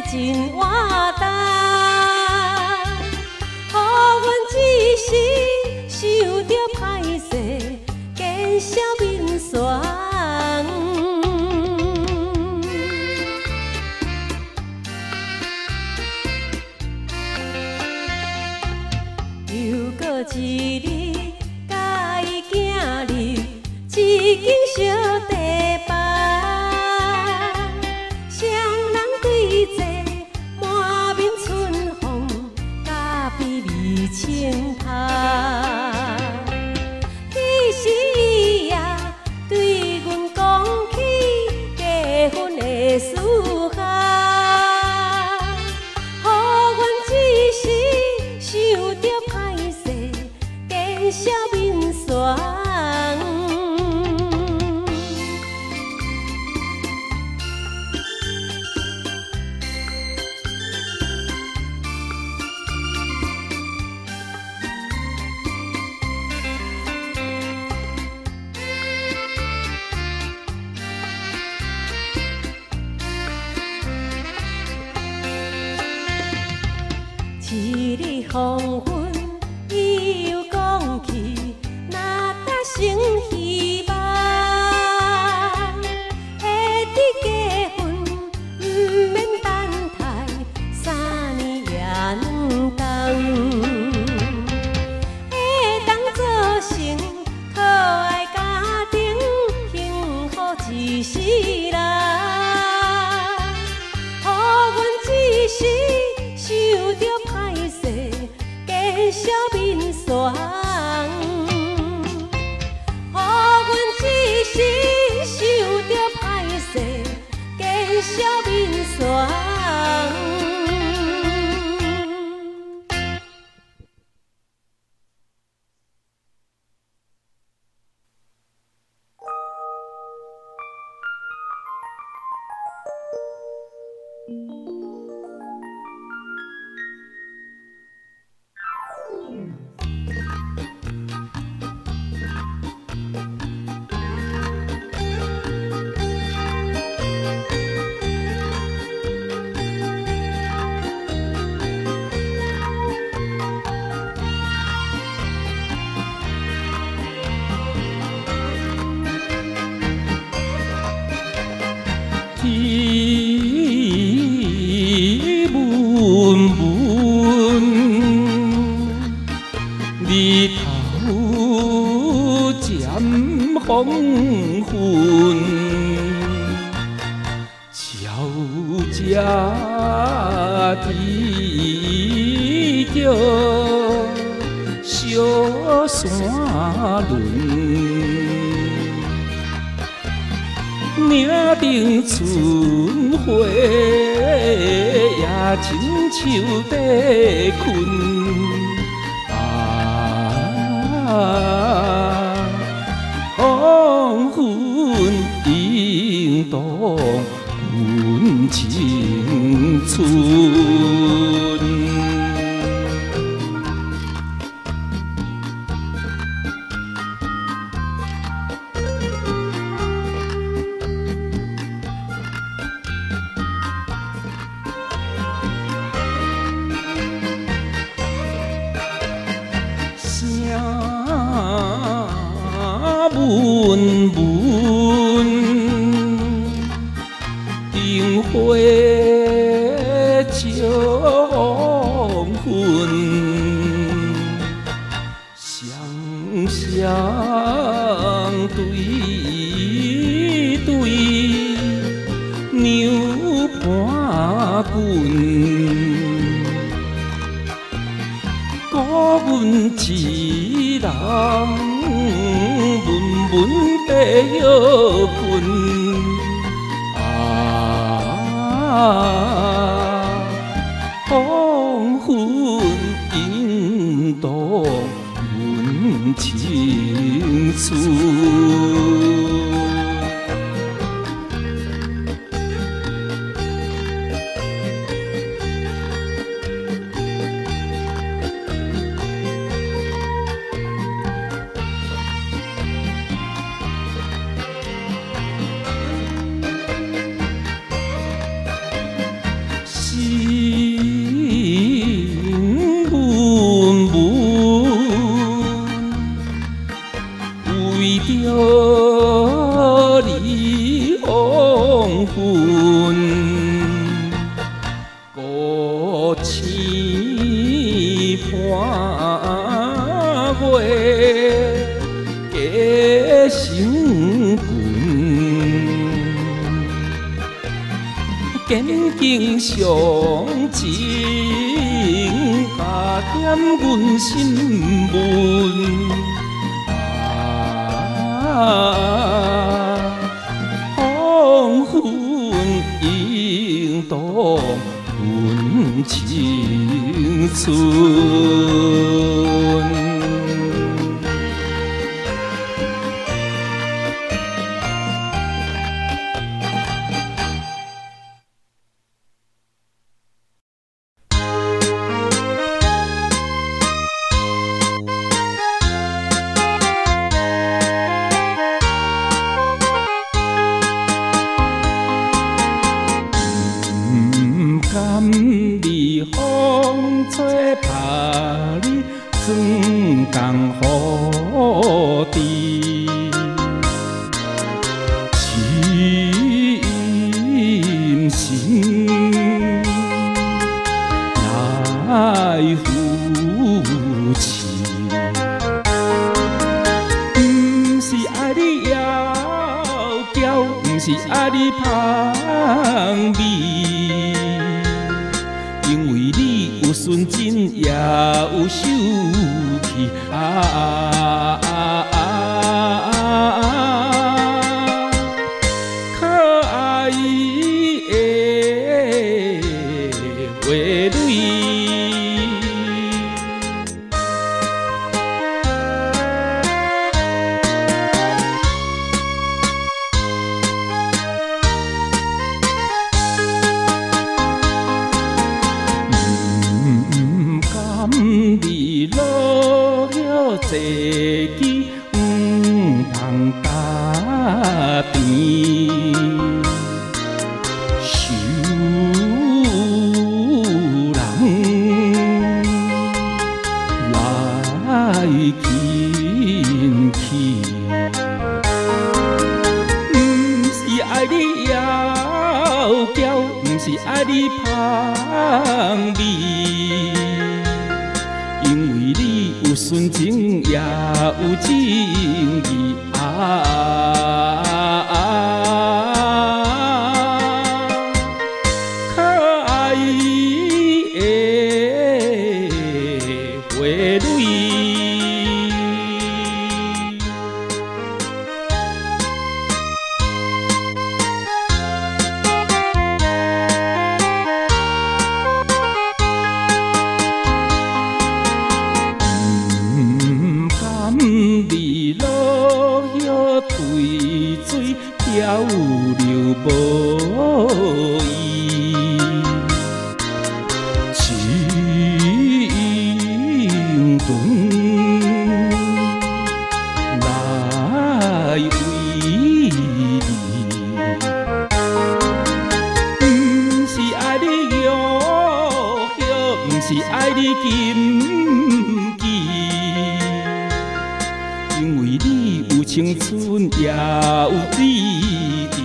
真活重，予阮一时受着歹势，见笑面霜。又过一日，甲伊行入一间小地房，双人对坐，满面春风，甲鼻味清香。彼时伊也对阮讲起结婚的事项，予阮一时受着歹势，见笑面霜。一日黄昏，伊又讲起，若达成希望，会伫结婚，毋免等待3年也2冬，会当做成可爱家庭，幸福一世人，予阮一时受着歹势，见笑面霜。予阮一时受着歹势，见笑面霜。天文文，日头渐黄昏，悄悄提着小山轮。名定春花也亲像在困，黄昏映动阮青春。文文灯花照黄昏，双双对对扭盘棍，古阮一人。文白摇滚，黄昏映动阮青春。昏，孤星伴月，加成群。坚强上情，加添阮心文。黄昏映动阮青春。是爱你香味，因为你有纯真也有秀气可爱的花蕊。坐骑不通踏田，受人来轻轻。不是爱你妖娇，不是爱你香味。因为你有纯情，也有正义可爱的花蕊。漂流无依，情长来为你，不是爱你玉玉，不是爱你金枝。因为你有青春，也有理智。